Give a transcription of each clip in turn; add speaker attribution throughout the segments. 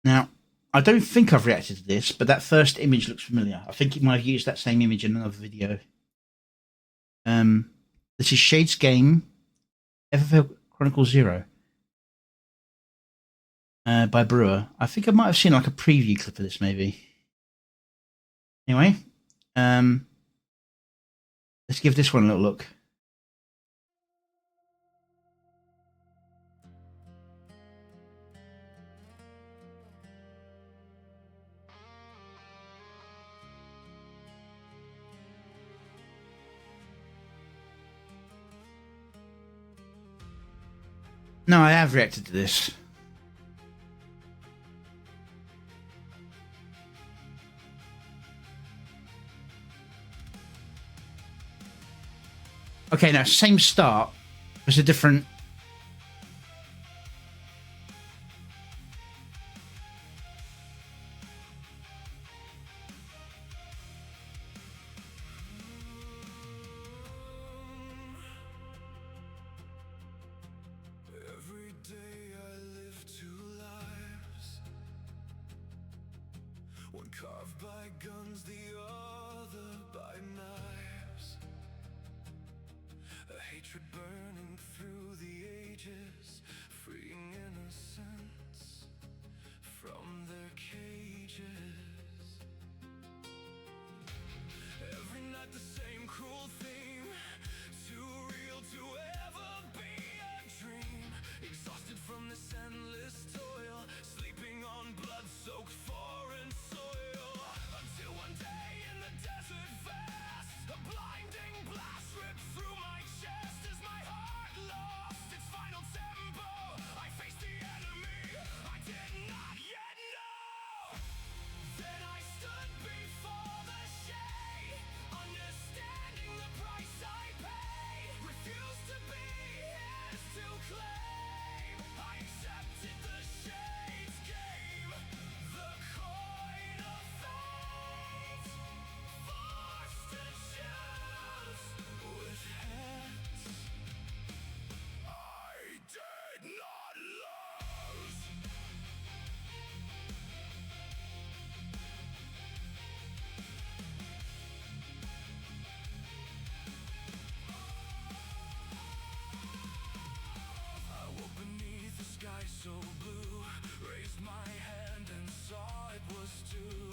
Speaker 1: Now, I don't think I've reacted to this, but that first image looks familiar. I think you might have used that same image in another video. This is Shade's game, Evervale Chronicle 0, by Brewer. I think I might have seen like a preview clip of this, maybe. Anyway, let's give this one a little look. No, I have reacted to this. Okay, now same start. There's a different.
Speaker 2: Every day I live two lives, one carved by guns, the other by knives. A hatred burning through the ages, freeing innocence from their cages. Every night the same cruel theme, too real to ever be a dream. Exhausted from this endless toil, sleeping on blood-soaked foreign soil. Until one day in the desert vast, a blinding blast ripped through my chest as my heart lost its final tempo. I faced the enemy I did not yet know. Then I stood before the shade, understanding the price I paid. Refused to be his to claim. I accepted the shade's game, the coin of fate, forced to choose with heads I did not lose. I woke beneath a sky so blue, raised my hand and saw it was two.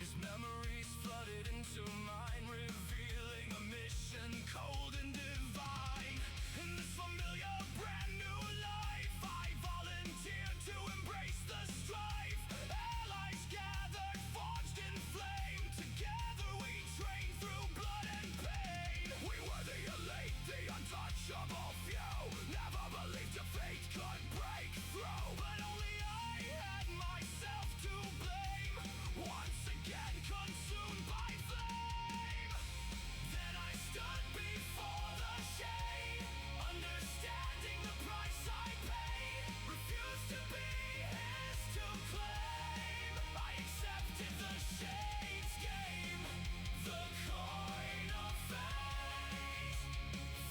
Speaker 2: His memories flooded into mine, revealing a mission cold and divine. In this familiar brand new life, I volunteered to embrace the strife. Allies gathered, forged in flame. Together we trained through blood and pain. We were the elite, the untouchable few. Never believed defeat could break through, but only I had myself to blame. Once again consumed by flame. Then I stood before the shade, understanding the price I paid. Refused to be his to claim. I accepted the shade's game, the coin of fate,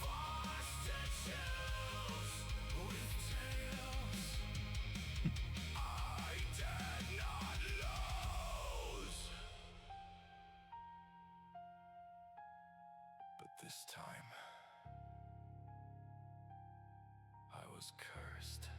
Speaker 2: forced to choose with tails I did not lose. But this time I was cursed.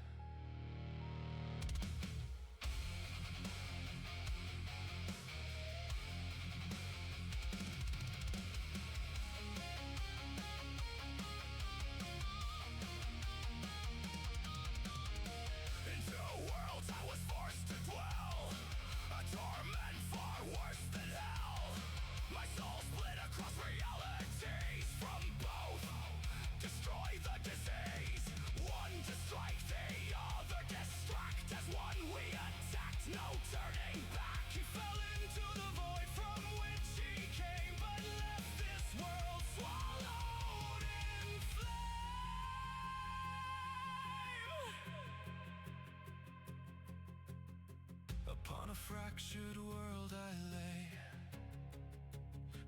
Speaker 2: Into worlds I was forced to dwell, a torment far worse than hell. My soul split across realities from both. Destroy the disease, one to strike, the other distract. As one we attacked, no turning back. He fell into the void from which he came, but left this world swallowed in flame. Upon a fractured world I lay.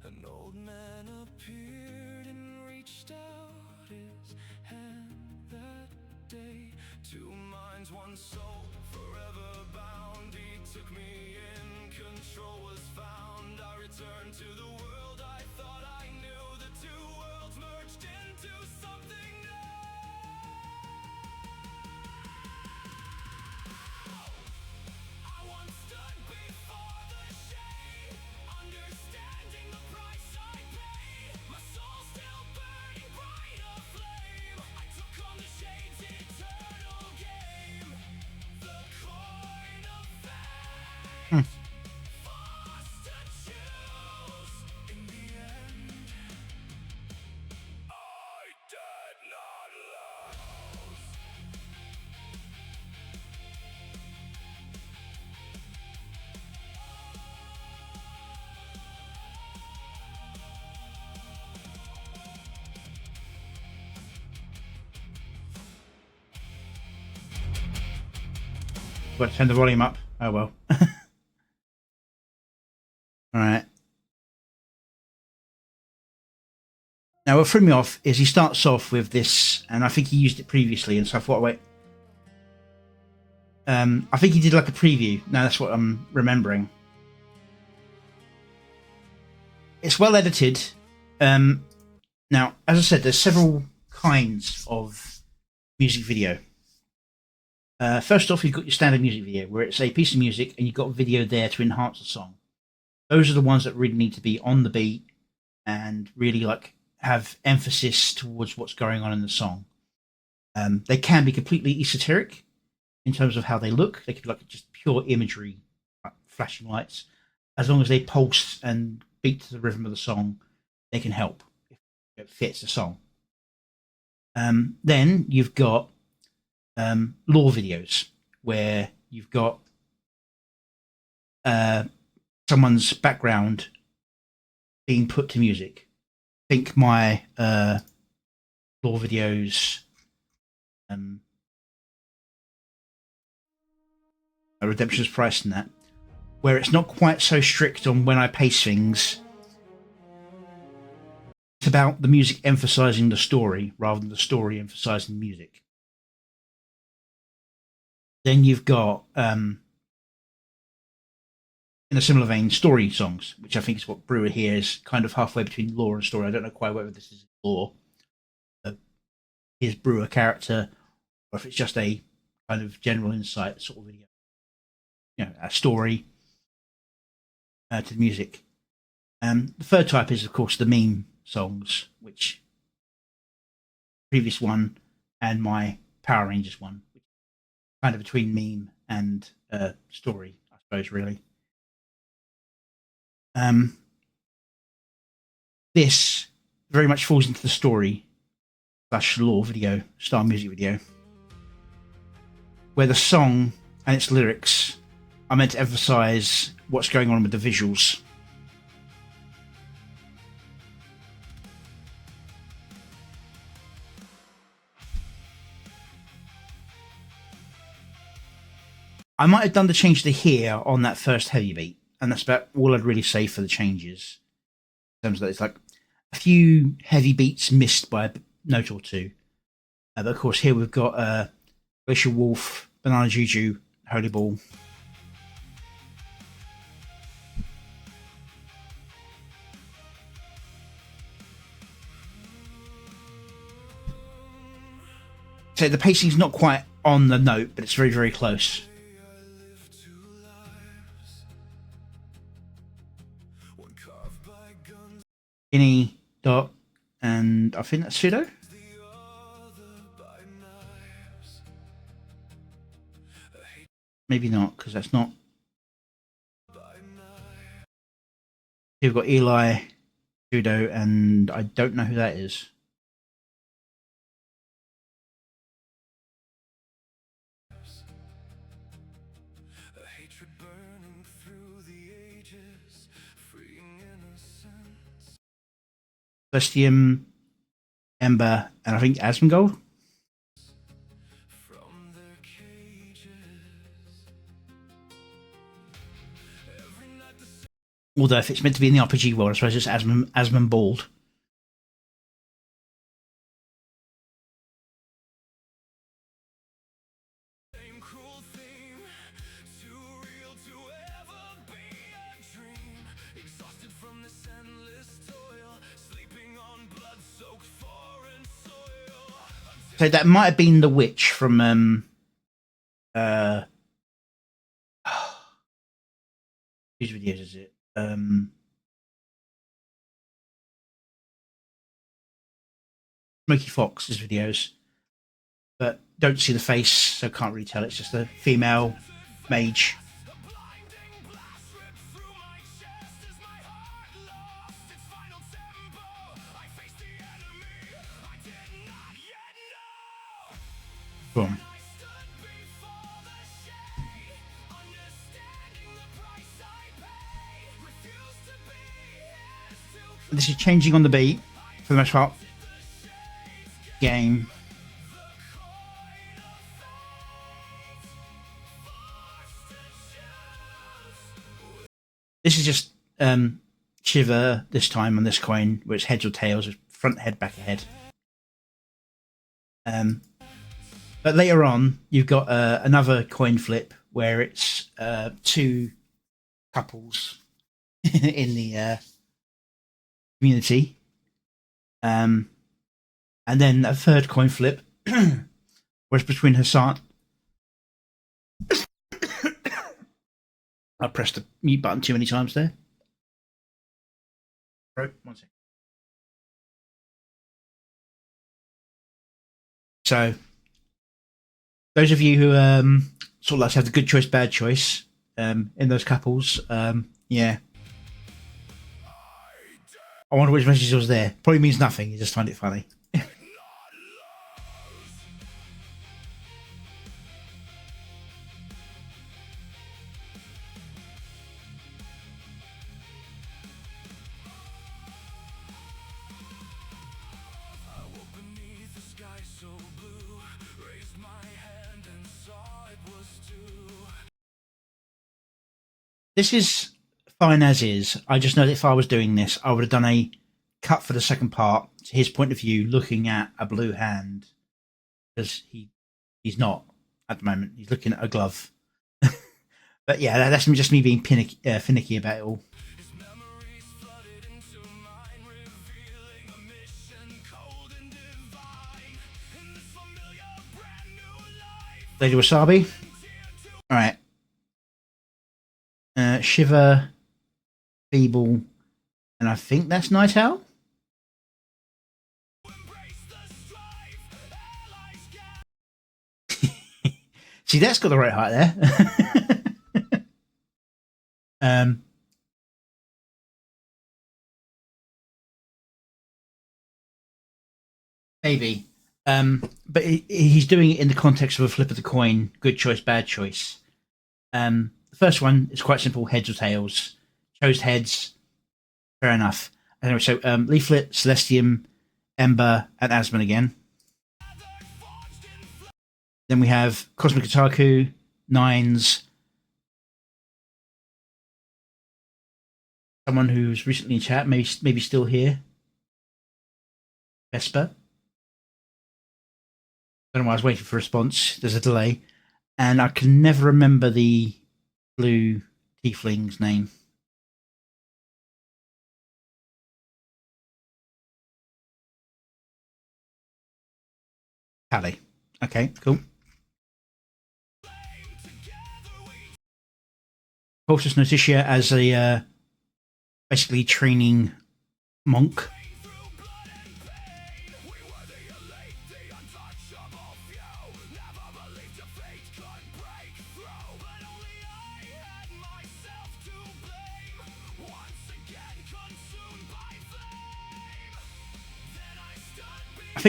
Speaker 2: An old man appeared and reached out his hand that day. Two minds, one soul, forever bound. He To the world I thought I knew, the two worlds merged into something new. I once stood before the shade, understanding the price I paid. My soul still burning bright aflame. I took on the shade's eternal game. The coin of fate, forced to choose. In the end, I did not lose.
Speaker 1: Got to turn the volume up. Oh well. All right. Now, what threw me off is he starts off with this, and I think he used it previously, and so I thought, wait. I think he did like a preview. Now that's what I'm remembering. It's well edited. Now, as I said, there's several kinds of music video. First off, you've got your standard music video, where it's a piece of music and you've got video there to enhance the song. Those are the ones that really need to be on the beat and really like have emphasis towards what's going on in the song. They can be completely esoteric in terms of how they look. They could be like just pure imagery, like flashing lights. As long as they pulse and beat to the rhythm of the song, they can help if it fits the song. Then you've got lore videos where you've got someone's background being put to music. I think my lore videos, Redemption's Price and that, where it's not quite so strict on when I pace things. It's about the music emphasizing the story rather than the story emphasizing the music. Then you've got, in a similar vein, story songs, which I think is what Brewer here is kind of halfway between lore and story. I don't know quite whether this is lore, his Brewer character, or if it's just a kind of general insight sort of video. You know, a story to the music. The third type is, of course, the meme songs, which previous one and my Power Rangers one, which is kind of between meme and story, I suppose, really. This very much falls into the story / lore video style music video, where the song and its lyrics are meant to emphasize what's going on with the visuals. I might have done the change to here on that first heavy beat, and that's about all I'd really say for the changes. In terms of that, it's like a few heavy beats missed by a note or two. But of course, here we've got Glacial Wolf, Banana Juju, Holy Ball. So the pacing's not quite on the note, but it's very, very close. Guinea, Dot, and I think that's Pseudo. Maybe not, because that's not. We've got Eli, Pseudo, and I don't know who that is. Celestium, Ember, and I think Asmongold. Although if it's meant to be in the RPG world, I suppose it's Asmonbald.
Speaker 2: Too real to ever be a dream. Exhausted from this
Speaker 1: So that might have been the witch from whose videos is it? Smoky Fox's videos, but don't see the face, so can't really tell. It's just a female mage. Boom. This is changing on the beat for the most part. Game. This is just Shiver this time on this coin, where it's heads or tails, front head, back head. But later on, you've got another coin flip where it's two couples in the community. And then a third coin flip where it's between Hassan. I pressed the mute button too many times there. One second. So, those of you who sort of like to have the good choice, bad choice in those couples, yeah. I wonder which message was there. Probably means nothing. You just find it funny. This is fine as is. I just know that if I was doing this, I would have done a cut for the second part to his point of view, looking at a blue hand, because he's not at the moment. He's looking at a glove. But yeah, that's just me being finicky about it all. Lady Wasabi. All right. Shiver, Feeble, and I think that's Night Owl. See, that's got the right height there. Maybe. But he's doing it in the context of a flip of the coin, good choice, bad choice. The first one is quite simple, heads or tails. Chose heads, fair enough. Anyway, so Leaflet, Celestium, Ember, and Asmon again. Then we have Cosmic Otaku, Nines, someone who's recently in chat, maybe still here, Vesper. I don't know why I was waiting for a response. There's a delay. And I can never remember the blue tiefling's name. Tally. Okay, cool. Cultus Noticia as a basically training monk. I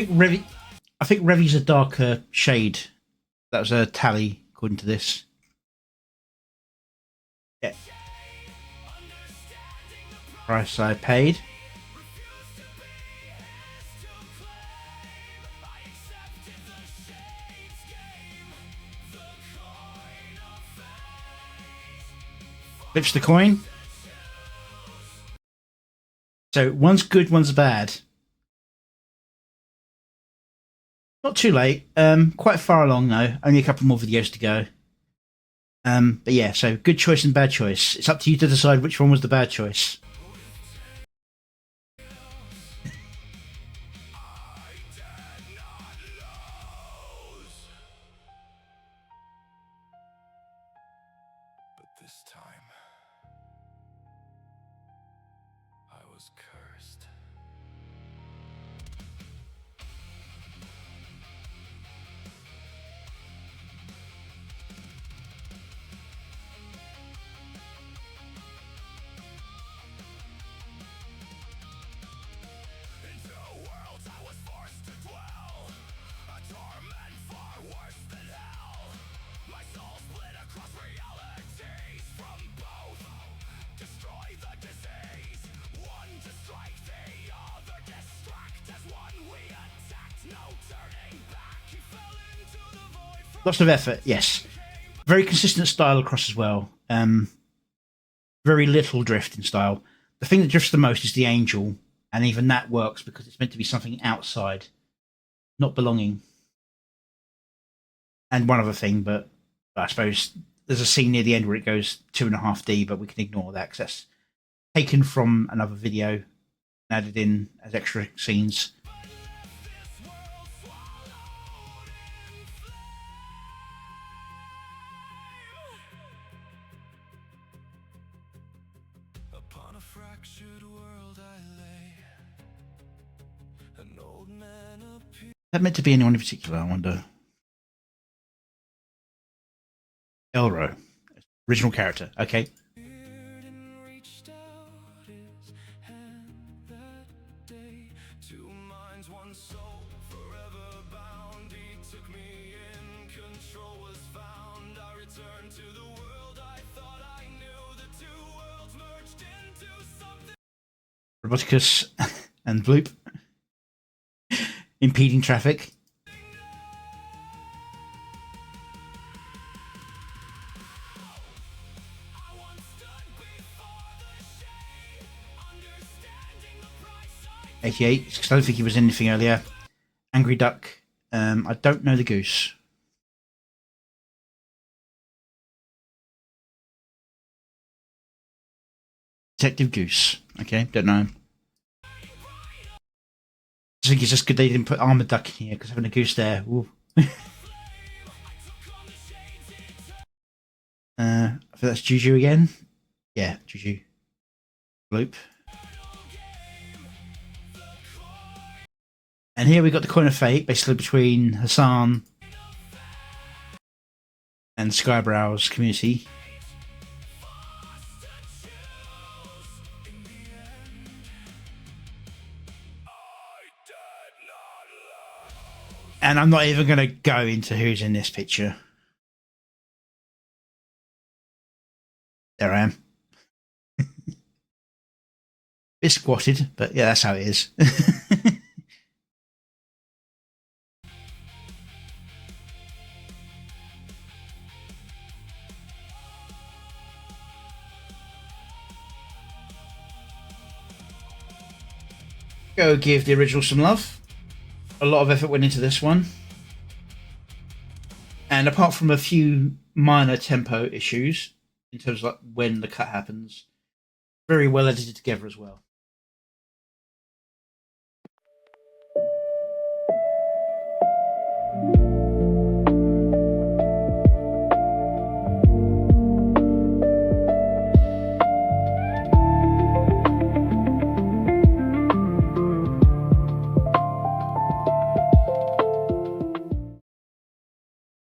Speaker 1: think Revi's a darker shade. That was a tally according to this. Yeah. Price I paid. Flips the coin. So one's good, one's bad. Not too late. Quite far along though. Only a couple more videos to go. But yeah, so good choice and bad choice. It's up to you to decide which one was the bad choice.
Speaker 2: This time, I was cursed. Into worlds I was forced to dwell, a torment far worse than hell. My soul split across realities from both. Destroy the disease, one to strike, the other distract. As one we attacked, no turning back. He fell into the void.
Speaker 1: Lots of effort, yes. Very consistent style across as well. Very little drift in style. The thing that drifts the most is the angel, and even that works because it's meant to be something outside, not belonging. And one other thing, but I suppose there's a scene near the end where it goes 2.5D, but we can ignore that because that's taken from another video and added in as extra scenes.
Speaker 2: Upon a fractured world I lay. An old man appeared.
Speaker 1: Is that meant to be anyone in particular, I wonder? Elro, original character. Okay.
Speaker 2: And reached out his hand that day. Two minds, one soul, forever bound. He took me in, control was found. I returned to the world I thought I knew. The two worlds merged into something.
Speaker 1: Roboticus and Bloop impeding traffic.
Speaker 2: I once stood before the shade, understanding the price I
Speaker 1: 88, because I don't think he was in anything earlier. Angry Duck. I don't know the goose. Detective Goose. Okay, don't know. I think it's just good they didn't put Armored Duck in here because having a goose there. Ooh. I think that's Juju again. Yeah, Juju. Bloop. And here we got the coin of fate, basically between Hassan and Skybrow's community. And I'm not even going to go into who's in this picture. There I am. Bit squatted, but yeah, that's how it is. Go give the original some love. A lot of effort went into this one. And apart from a few minor tempo issues, in terms of like when the cut happens, very well edited together as well.